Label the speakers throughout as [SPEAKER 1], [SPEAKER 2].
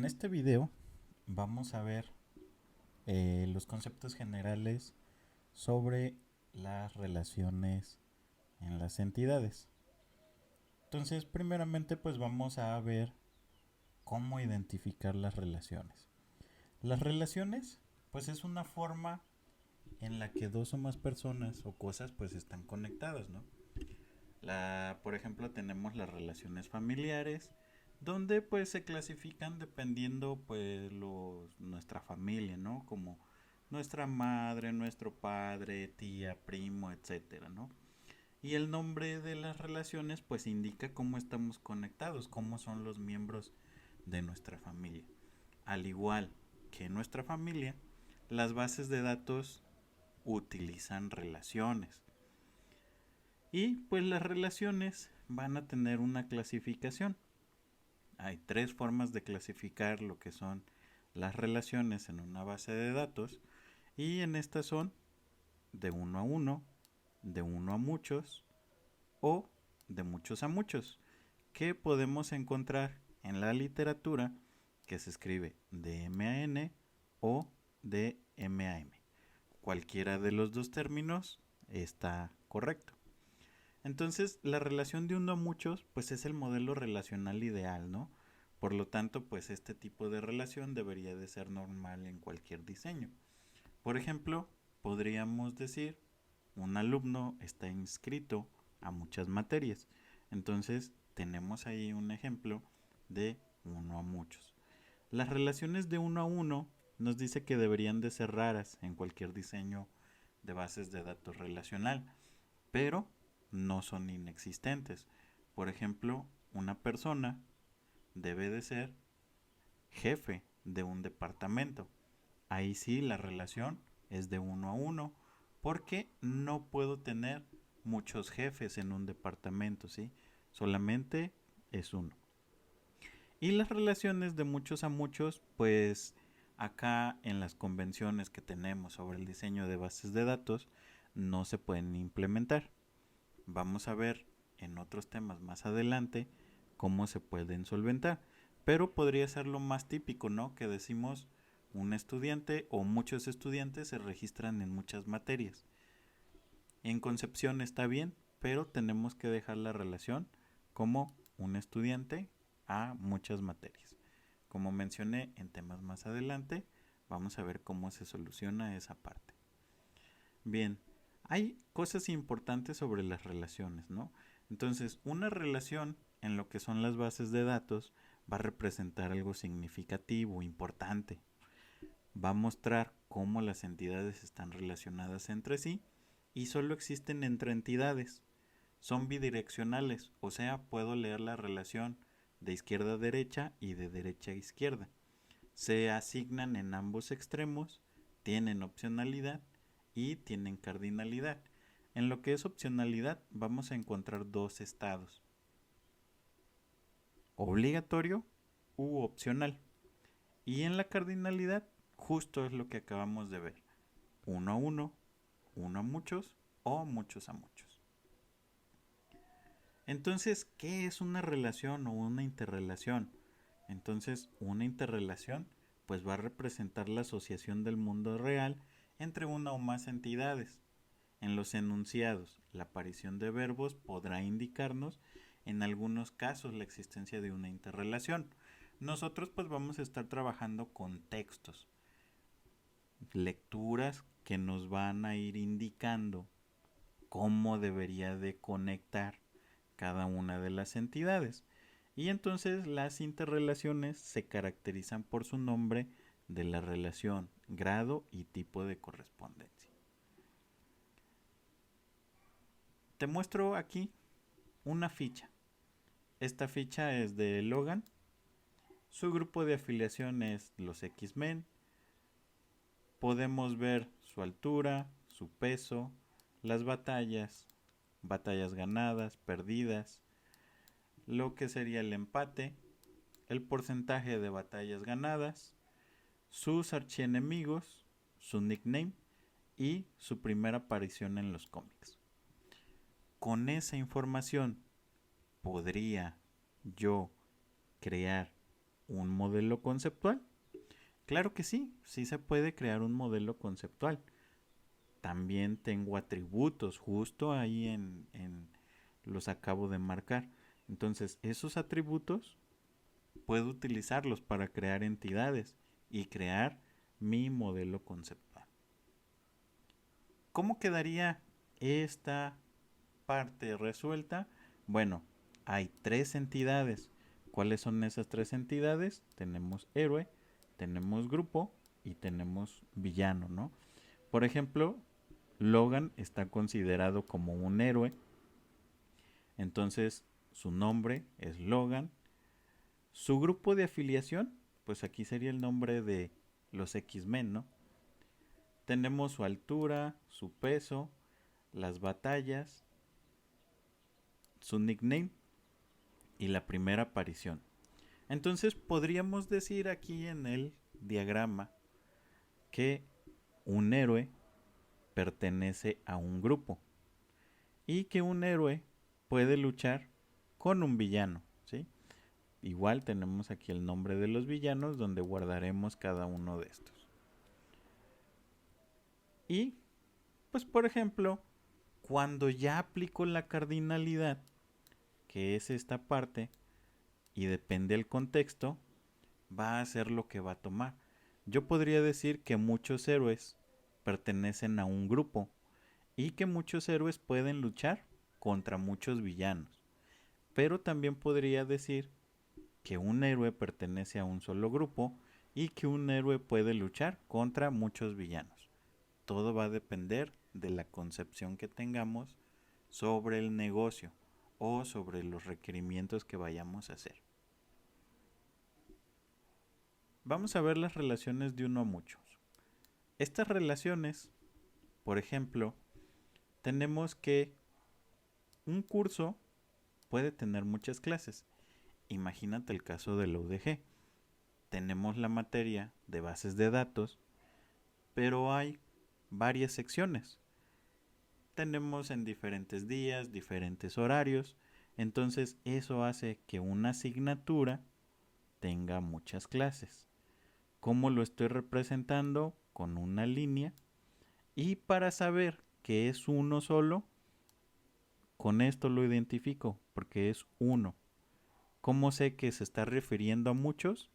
[SPEAKER 1] En este video vamos a ver los conceptos generales sobre las relaciones en las entidades. Entonces, primeramente pues vamos a ver cómo identificar las relaciones. Las relaciones pues es una forma en la que dos o más personas o cosas pues están conectadas, ¿no? Por ejemplo, tenemos las relaciones familiares, donde pues se clasifican dependiendo pues nuestra familia, ¿no? Como nuestra madre, nuestro padre, tía, primo, etcétera, ¿no? Y el nombre de las relaciones pues indica cómo estamos conectados, cómo son los miembros de nuestra familia. Al igual que en nuestra familia, las bases de datos utilizan relaciones. Y pues las relaciones van a tener una clasificación. Hay tres formas de clasificar lo que son las relaciones en una base de datos. Y en estas son de uno a uno, de uno a muchos o de muchos a muchos, que podemos encontrar en la literatura que se escribe de M a N o de M a M. Cualquiera de los dos términos está correcto. Entonces, la relación de uno a muchos, pues es el modelo relacional ideal, ¿no? Por lo tanto, pues este tipo de relación debería de ser normal en cualquier diseño. Por ejemplo, podríamos decir, un alumno está inscrito a muchas materias. Entonces, tenemos ahí un ejemplo de uno a muchos. Las relaciones de uno a uno nos dice que deberían de ser raras en cualquier diseño de bases de datos relacional, pero no son inexistentes. Por ejemplo, una persona debe de ser jefe de un departamento. Ahí sí la relación es de uno a uno, porque no puedo tener muchos jefes en un departamento, ¿sí? Solamente es uno. Y las relaciones de muchos a muchos, pues acá en las convenciones que tenemos sobre el diseño de bases de datos, no se pueden implementar. Vamos a ver en otros temas más adelante cómo se pueden solventar. Pero podría ser lo más típico, ¿no? Que decimos un estudiante o muchos estudiantes se registran en muchas materias. En concepción está bien, pero tenemos que dejar la relación como un estudiante a muchas materias. Como mencioné en temas más adelante, vamos a ver cómo se soluciona esa parte. Bien, hay cosas importantes sobre las relaciones, ¿no? Entonces, una relación en lo que son las bases de datos va a representar algo significativo, importante. Va a mostrar cómo las entidades están relacionadas entre sí y solo existen entre entidades. Son bidireccionales, o sea, puedo leer la relación de izquierda a derecha y de derecha a izquierda. Se asignan en ambos extremos, tienen opcionalidad y tienen cardinalidad. En lo que es opcionalidad vamos a encontrar dos estados: obligatorio u opcional. Y en la cardinalidad justo es lo que acabamos de ver: uno a uno, uno a muchos o muchos a muchos. Entonces, ¿qué es una relación o una interrelación? Entonces, una interrelación pues va a representar la asociación del mundo real entre una o más entidades. En los enunciados, la aparición de verbos podrá indicarnos en algunos casos la existencia de una interrelación. Nosotros pues vamos a estar trabajando con textos, lecturas que nos van a ir indicando cómo debería de conectar cada una de las entidades. Y entonces las interrelaciones se caracterizan por su nombre de la relación, grado y tipo de correspondencia. Te muestro aquí una ficha. Esta ficha es de Logan. Su grupo de afiliación es los X-Men. Podemos ver su altura, su peso, las batallas, batallas ganadas, perdidas, lo que sería el empate, el porcentaje de batallas ganadas, sus archienemigos, su nickname y su primera aparición en los cómics. Con esa información podría yo crear un modelo conceptual? Claro que sí, sí se puede crear un modelo conceptual. También tengo atributos, justo ahí los acabo de marcar. Entonces, esos atributos puedo utilizarlos para crear entidades y crear mi modelo conceptual. ¿Cómo quedaría esta parte resuelta? Bueno, hay tres entidades. ¿Cuáles son esas tres entidades? Tenemos héroe, tenemos grupo y tenemos villano, ¿no? Por ejemplo, Logan está considerado como un héroe, entonces su nombre es Logan. Su grupo de afiliación, pues aquí sería el nombre de los X-Men, ¿no? Tenemos su altura, su peso, las batallas, su nickname y la primera aparición. Entonces podríamos decir aquí en el diagrama que un héroe pertenece a un grupo y que un héroe puede luchar con un villano, ¿sí? Igual tenemos aquí el nombre de los villanos donde guardaremos cada uno de estos. Y, pues por ejemplo, cuando ya aplico la cardinalidad, que es esta parte, y depende del contexto, va a ser lo que va a tomar. Yo podría decir que muchos héroes pertenecen a un grupo y que muchos héroes pueden luchar contra muchos villanos. Pero también podría decir que un héroe pertenece a un solo grupo y que un héroe puede luchar contra muchos villanos. Todo va a depender de la concepción que tengamos sobre el negocio o sobre los requerimientos que vayamos a hacer. Vamos a ver las relaciones de uno a muchos. Estas relaciones, por ejemplo, tenemos que un curso puede tener muchas clases. Imagínate el caso de la UDG. Tenemos la materia de bases de datos, pero hay varias secciones. Tenemos en diferentes días, diferentes horarios, entonces eso hace que una asignatura tenga muchas clases. ¿Cómo lo estoy representando? Con una línea. Y para saber que es uno solo, con esto lo identifico, porque es uno. ¿Cómo sé que se está refiriendo a muchos?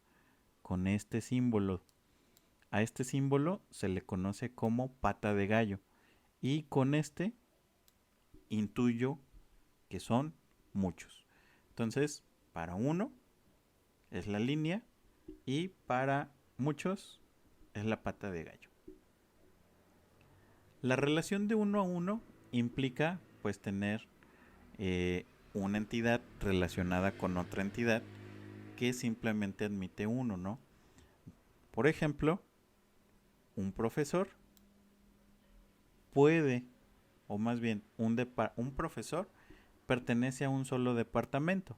[SPEAKER 1] Con este símbolo. A este símbolo se le conoce como pata de gallo. Y con este intuyo que son muchos. Entonces, para uno es la línea y para muchos es la pata de gallo. La relación de uno a uno implica pues tener una entidad relacionada con otra entidad que simplemente admite uno, ¿no? Por ejemplo, un profesor puede, o más bien un profesor pertenece a un solo departamento.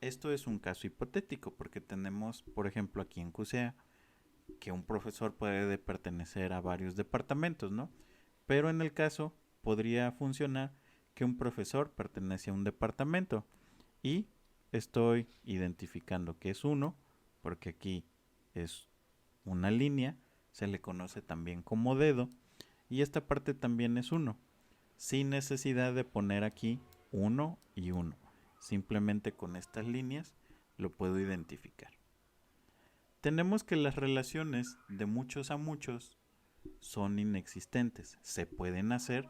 [SPEAKER 1] Esto es un caso hipotético porque tenemos, por ejemplo, aquí en CUSEA, que un profesor puede pertenecer a varios departamentos, ¿no? Pero en el caso podría funcionar que un profesor pertenece a un departamento y estoy identificando que es uno, porque aquí es una línea, se le conoce también como dedo, y esta parte también es uno, sin necesidad de poner aquí uno y uno. Simplemente con estas líneas lo puedo identificar. Tenemos que las relaciones de muchos a muchos son inexistentes. Se pueden hacer,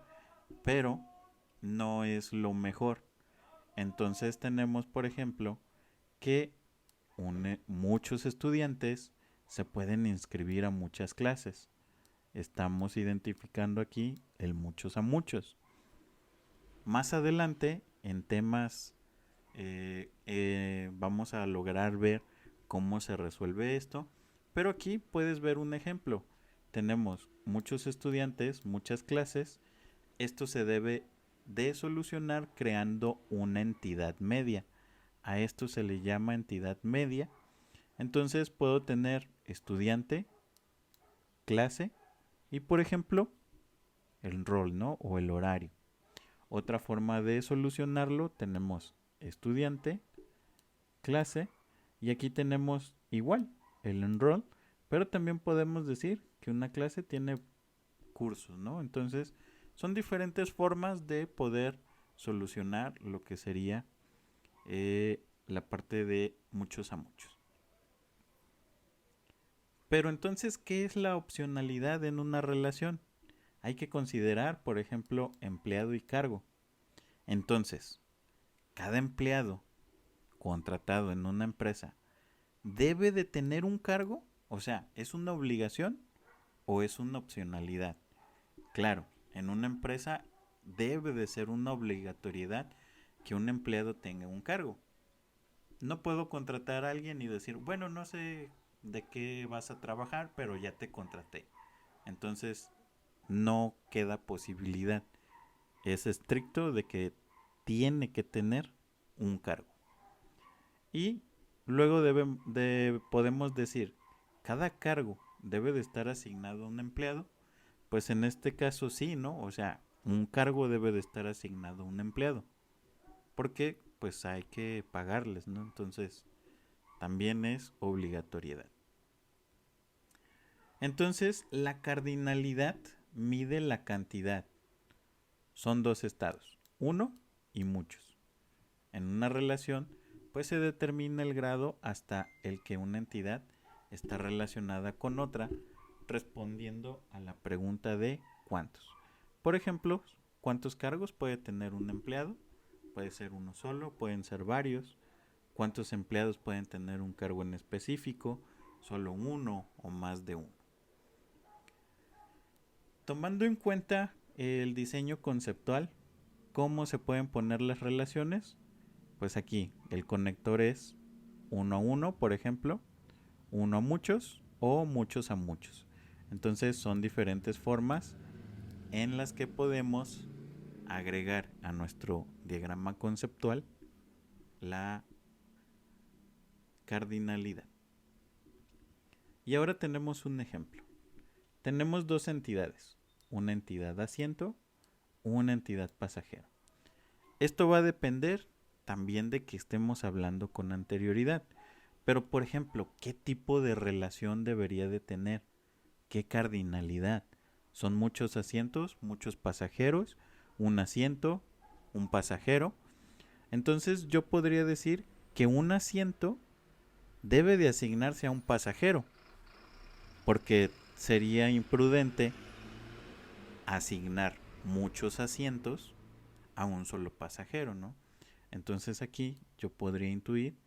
[SPEAKER 1] pero no es lo mejor. Entonces tenemos, por ejemplo, que muchos estudiantes se pueden inscribir a muchas clases. Estamos identificando aquí el muchos a muchos. Más adelante, en temas, vamos a lograr ver cómo se resuelve esto. Pero aquí puedes ver un ejemplo. Tenemos muchos estudiantes, muchas clases. Esto se debe de solucionar creando una entidad media. A esto se le llama entidad media. Entonces puedo tener estudiante, clase y por ejemplo el rol, ¿no? O el horario. Otra forma de solucionarlo tenemos estudiante, clase Y aquí tenemos igual el enroll, pero también podemos decir que una clase tiene cursos, ¿no? Entonces, son diferentes formas de poder solucionar lo que sería la parte de muchos a muchos. Pero entonces, ¿qué es la opcionalidad en una relación? Hay que considerar, por ejemplo, empleado y cargo. Entonces, cada empleado contratado en una empresa debe de tener un cargo, o sea, ¿es una obligación o es una opcionalidad? Claro, en una empresa debe de ser una obligatoriedad que un empleado tenga un cargo. No puedo contratar a alguien y decir, bueno, no sé de qué vas a trabajar, pero ya te contraté. Entonces, no queda posibilidad. Es estricto de que tiene que tener un cargo. Y luego podemos decir, cada cargo debe de estar asignado a un empleado. Pues en este caso sí, ¿no? O sea, un cargo debe de estar asignado a un empleado. Porque pues hay que pagarles, ¿no? Entonces también es obligatoriedad. Entonces la cardinalidad mide la cantidad. Son dos estados, uno y muchos. En una relación pues se determina el grado hasta el que una entidad está relacionada con otra, respondiendo a la pregunta de cuántos. Por ejemplo, ¿cuántos cargos puede tener un empleado? Puede ser uno solo, pueden ser varios. ¿Cuántos empleados pueden tener un cargo en específico? Solo uno o más de uno. Tomando en cuenta el diseño conceptual, ¿cómo se pueden poner las relaciones? Pues aquí el conector es uno a uno, por ejemplo, uno a muchos o muchos a muchos. Entonces son diferentes formas en las que podemos agregar a nuestro diagrama conceptual la cardinalidad. Y ahora tenemos un ejemplo. Tenemos dos entidades, una entidad asiento, una entidad pasajero. Esto va a depender también de que estemos hablando con anterioridad. Pero, por ejemplo, ¿qué tipo de relación debería de tener? ¿Qué cardinalidad? ¿Son muchos asientos, muchos pasajeros, un asiento, un pasajero? Entonces yo podría decir que un asiento debe de asignarse a un pasajero, porque sería imprudente asignar muchos asientos a un solo pasajero, ¿no? Entonces aquí yo podría intuir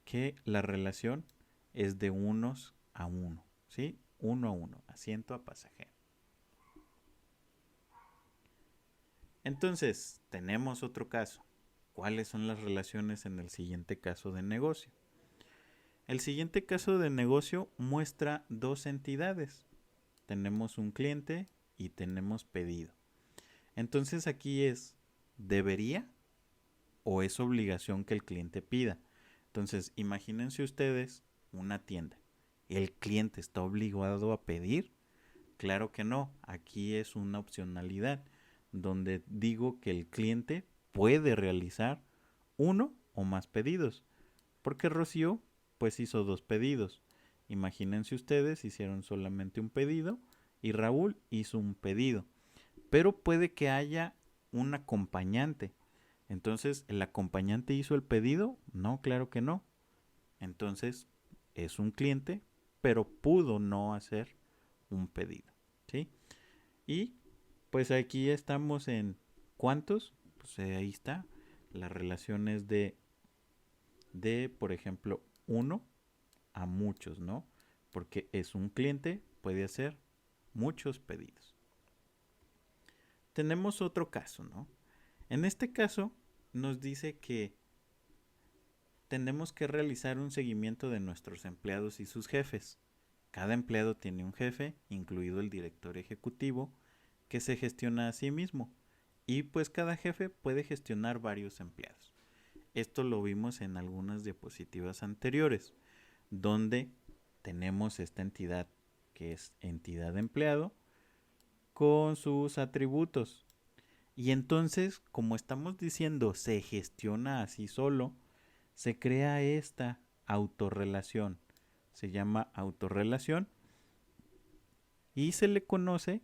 [SPEAKER 1] que la relación es de unos a uno, ¿sí? Uno a uno, asiento a pasajero. Entonces, tenemos otro caso. ¿Cuáles son las relaciones en el siguiente caso de negocio? El siguiente caso de negocio muestra dos entidades. Tenemos un cliente y tenemos pedido. Entonces aquí es, ¿debería o es obligación que el cliente pida? Entonces, imagínense ustedes una tienda. ¿El cliente está obligado a pedir? Claro que no. Aquí es una opcionalidad donde digo que el cliente puede realizar uno o más pedidos. Porque Rocío pues hizo dos pedidos. Imagínense ustedes, hicieron solamente un pedido y Raúl hizo un pedido. Pero puede que haya un acompañante. Entonces, ¿el acompañante hizo el pedido? No, claro que no. Entonces, es un cliente, pero pudo no hacer un pedido. ¿Sí? Y pues aquí estamos en ¿cuántos? Pues ahí está. La relación es de, por ejemplo, uno a muchos, ¿no? Porque es un cliente, puede hacer muchos pedidos. Tenemos otro caso, ¿no? En este caso nos dice que tenemos que realizar un seguimiento de nuestros empleados y sus jefes. Cada empleado tiene un jefe, incluido el director ejecutivo, que se gestiona a sí mismo. Y pues cada jefe puede gestionar varios empleados. Esto lo vimos en algunas diapositivas anteriores, donde tenemos esta entidad que es entidad de empleado con sus atributos. Y entonces, como estamos diciendo, se gestiona así solo, se crea esta. autorrelación. Se llama autorrelación y se le conoce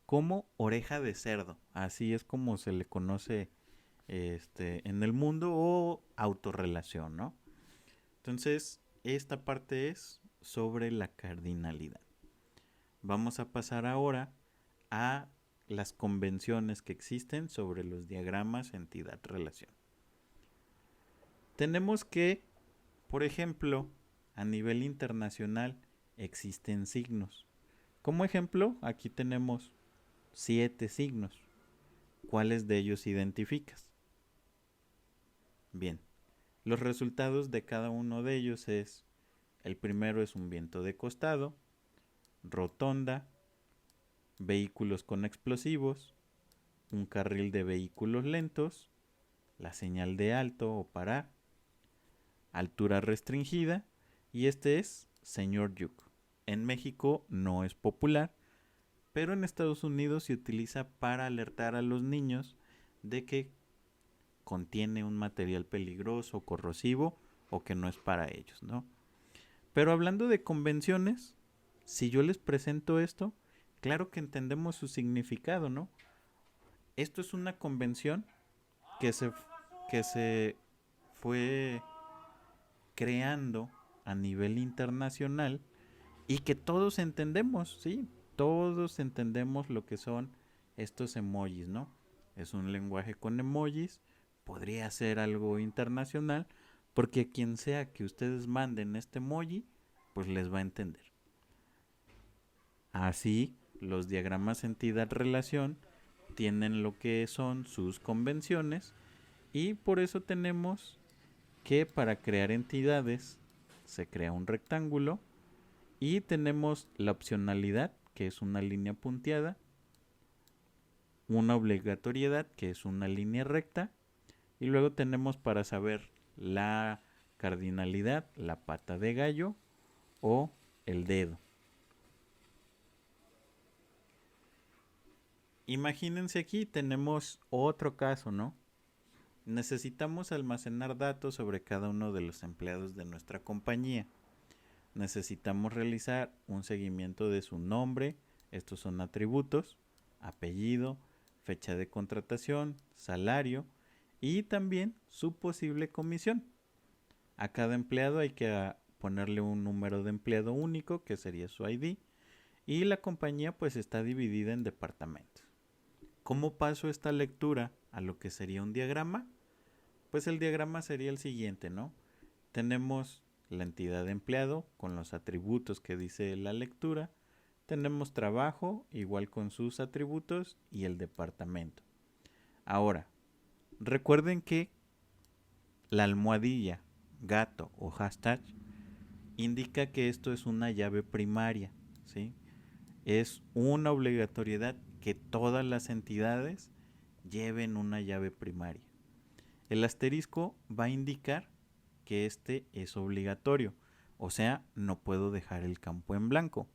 [SPEAKER 1] como oreja de cerdo. Así es como se le conoce en el mundo, o autorrelación, ¿no? Entonces, esta parte es sobre la cardinalidad. Vamos a pasar ahora a las convenciones que existen sobre los diagramas entidad-relación. Tenemos que, por ejemplo, a nivel internacional existen signos. Como ejemplo, aquí tenemos 7 signos. ¿Cuáles de ellos identificas? Bien, los resultados de cada uno de ellos es: el primero es un viento de costado, rotonda, vehículos con explosivos, un carril de vehículos lentos, la señal de alto o parar, altura restringida, y este es señor Yuk. En México no es popular, pero en Estados Unidos se utiliza para alertar a los niños de que contiene un material peligroso, corrosivo, o que no es para ellos, ¿no? Pero hablando de convenciones, si yo les presento esto, claro que entendemos su significado, ¿no? Esto es una convención que se fue creando a nivel internacional y que todos entendemos, ¿sí? Todos entendemos lo que son estos emojis, ¿no? Es un lenguaje con emojis, podría ser algo internacional, porque quien sea que ustedes manden este emoji, pues les va a entender. Así, los diagramas entidad-relación tienen lo que son sus convenciones, y por eso tenemos que para crear entidades se crea un rectángulo, y tenemos la opcionalidad, que es una línea punteada, una obligatoriedad, que es una línea recta, y luego tenemos para saber la cardinalidad, la pata de gallo o el dedo. Imagínense, aquí tenemos otro caso, ¿no? Necesitamos almacenar datos sobre cada uno de los empleados de nuestra compañía. Necesitamos realizar un seguimiento de su nombre, estos son atributos, apellido, fecha de contratación, salario y también su posible comisión. A cada empleado hay que ponerle un número de empleado único, que sería su ID, y la compañía pues está dividida en departamentos. ¿Cómo paso esta lectura a lo que sería un diagrama? Pues el diagrama sería el siguiente, ¿no? Tenemos la entidad de empleado con los atributos que dice la lectura. Tenemos trabajo igual con sus atributos y el departamento. Ahora, recuerden que la almohadilla, gato o hashtag indica que esto es una llave primaria, ¿sí? Es una obligatoriedad que todas las entidades lleven una llave primaria. El asterisco va a indicar que este es obligatorio, o sea, no puedo dejar el campo en blanco.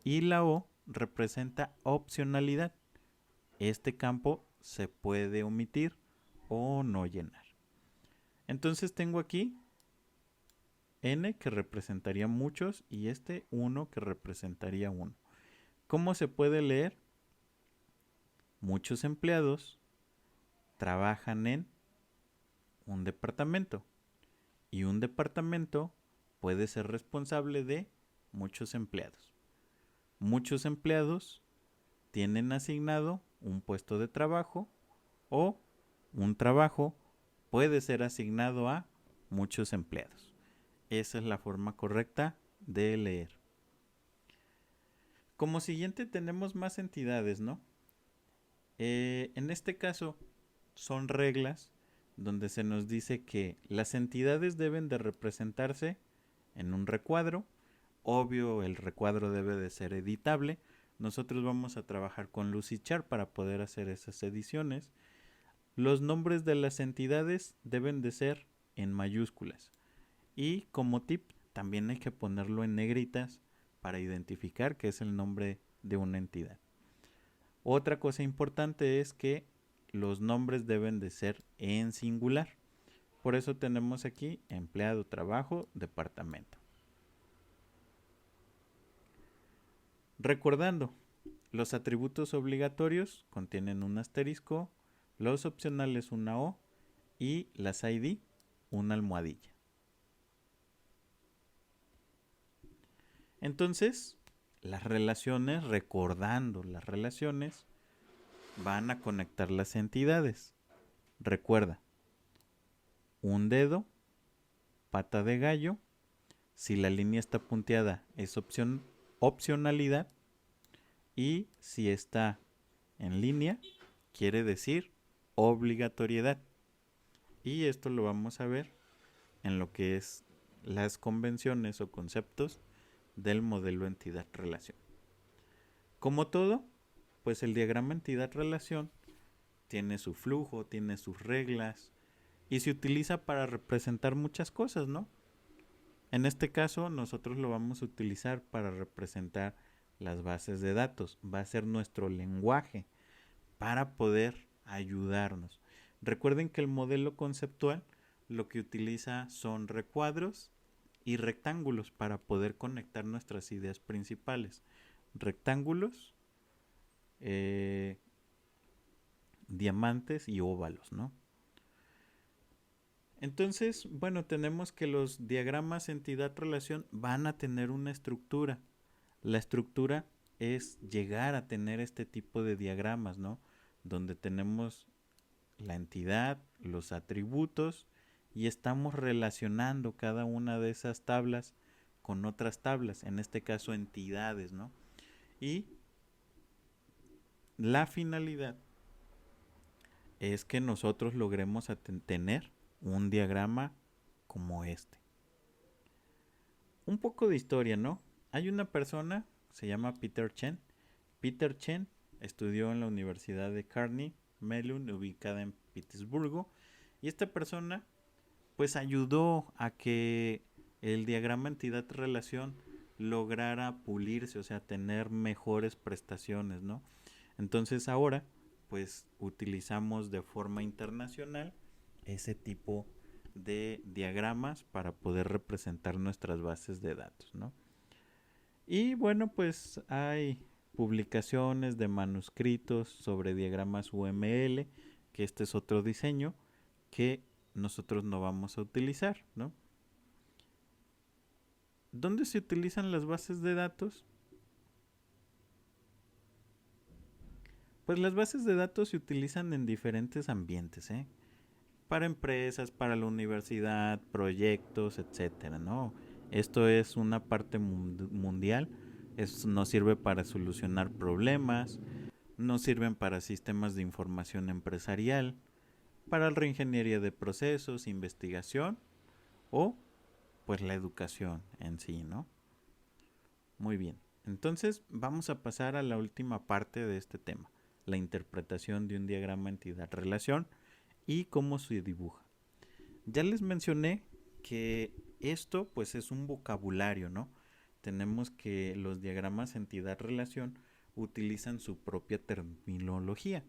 [SPEAKER 1] Y la O representa opcionalidad. Este campo se puede omitir o no llenar. Entonces tengo aquí N, que representaría muchos, y este 1, que representaría 1. ¿Cómo se puede leer? Muchos empleados trabajan en un departamento, y un departamento puede ser responsable de muchos empleados. Muchos empleados tienen asignado un puesto de trabajo, o un trabajo puede ser asignado a muchos empleados. Esa es la forma correcta de leer. Como siguiente tenemos más entidades, ¿no? En este caso son reglas donde se nos dice que las entidades deben de representarse en un recuadro. Obvio, el recuadro debe de ser editable. Nosotros vamos a trabajar con Lucidchart para poder hacer esas ediciones. Los nombres de las entidades deben de ser en mayúsculas. Y como tip, también hay que ponerlo en negritas para identificar que es el nombre de una entidad. Otra cosa importante es que los nombres deben de ser en singular. Por eso tenemos aquí empleado, trabajo, departamento. Recordando, los atributos obligatorios contienen un asterisco, los opcionales una O y las ID una almohadilla. Entonces, las relaciones, recordando las relaciones, van a conectar las entidades. Recuerda, un dedo, pata de gallo, si la línea está punteada es opcionalidad y si está en línea quiere decir obligatoriedad. Y esto lo vamos a ver en lo que es las convenciones o conceptos del modelo entidad-relación. Como todo, pues el diagrama entidad-relación tiene su flujo, tiene sus reglas y se utiliza para representar muchas cosas, ¿no? En este caso, nosotros lo vamos a utilizar para representar las bases de datos. Va a ser nuestro lenguaje para poder ayudarnos. Recuerden que el modelo conceptual lo que utiliza son recuadros y rectángulos para poder conectar nuestras ideas principales. Rectángulos, diamantes y óvalos, ¿no? Entonces, bueno, tenemos que los diagramas entidad-relación van a tener una estructura. La estructura es llegar a tener este tipo de diagramas, ¿no? Donde tenemos la entidad, los atributos y estamos relacionando cada una de esas tablas con otras tablas, en este caso entidades, ¿no? Y la finalidad es que nosotros logremos tener un diagrama como este. Un poco de historia, ¿no? Hay una persona, se llama Peter Chen. Peter Chen estudió en la Universidad de Carnegie Mellon, ubicada en Pittsburgh, y esta persona pues ayudó a que el diagrama entidad-relación lograra pulirse, o sea, tener mejores prestaciones, ¿no? Entonces ahora pues utilizamos de forma internacional ese tipo de diagramas para poder representar nuestras bases de datos, ¿no? Y bueno, pues hay publicaciones de manuscritos sobre diagramas UML, que este es otro diseño que nosotros no vamos a utilizar, ¿no? ¿Dónde se utilizan las bases de datos? Pues las bases de datos se utilizan en diferentes ambientes, ¿eh? Para empresas, para la universidad, proyectos, etcétera, ¿no? Esto es una parte mundial. Nos sirve para solucionar problemas, nos sirven para sistemas de información empresarial, para la reingeniería de procesos, investigación o pues la educación en sí, ¿no? Muy bien. Entonces vamos a pasar a la última parte de este tema, la interpretación de un diagrama entidad-relación y cómo se dibuja. Ya les mencioné que esto pues es un vocabulario, ¿no? Tenemos que los diagramas entidad-relación utilizan su propia terminología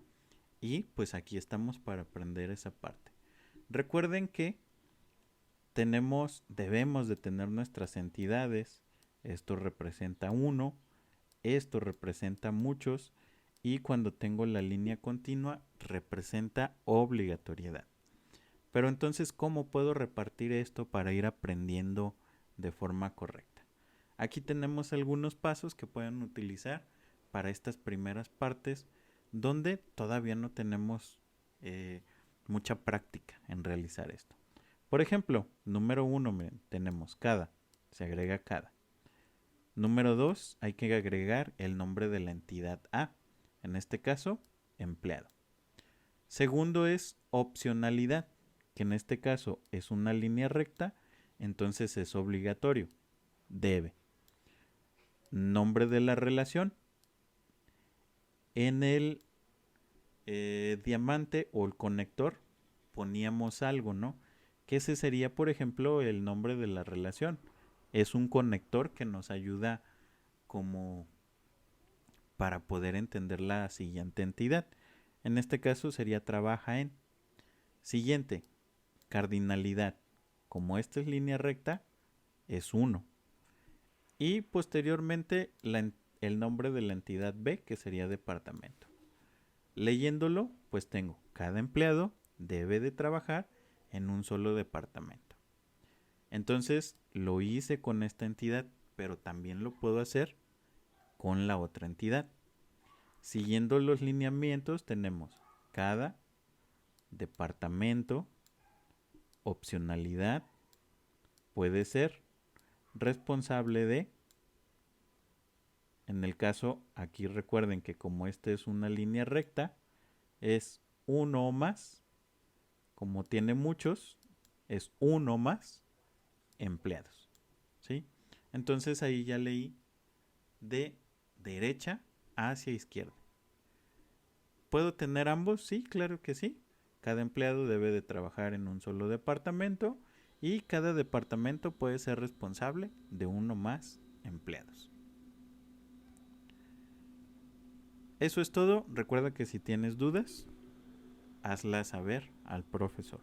[SPEAKER 1] y pues aquí estamos para aprender esa parte. Recuerden que debemos de tener nuestras entidades, esto representa uno, esto representa muchos y cuando tengo la línea continua representa obligatoriedad. Pero entonces, ¿cómo puedo repartir esto para ir aprendiendo de forma correcta? Aquí tenemos algunos pasos que pueden utilizar para estas primeras partes donde todavía no tenemos mucha práctica en realizar esto. Por ejemplo, número 1, tenemos cada, se agrega cada. Número 2, hay que agregar el nombre de la entidad A, en este caso, empleado. Segundo es opcionalidad, que en este caso es una línea recta, entonces es obligatorio, debe. Nombre de la relación. En el diamante o el conector poníamos algo, ¿no? Que ese sería, por ejemplo, el nombre de la relación. Es un conector que nos ayuda como para poder entender la siguiente entidad. En este caso sería trabaja en. Siguiente, cardinalidad, como esta es línea recta, es 1. Y posteriormente el nombre de la entidad B, que sería departamento. Leyéndolo, pues tengo, cada empleado debe de trabajar en un solo departamento. Entonces lo hice con esta entidad, pero también lo puedo hacer con la otra entidad. Siguiendo los lineamientos tenemos cada departamento, opcionalidad, puede ser responsable de. En el caso, aquí recuerden que como esta es una línea recta, es uno o más. Como tiene muchos, es uno más empleados. ¿Sí? Entonces ahí ya leí de derecha hacia izquierda. ¿Puedo tener ambos? Sí, claro que sí. Cada empleado debe de trabajar en un solo departamento y cada departamento puede ser responsable de uno más empleados. Eso es todo. Recuerda que si tienes dudas, hazlas saber al profesor.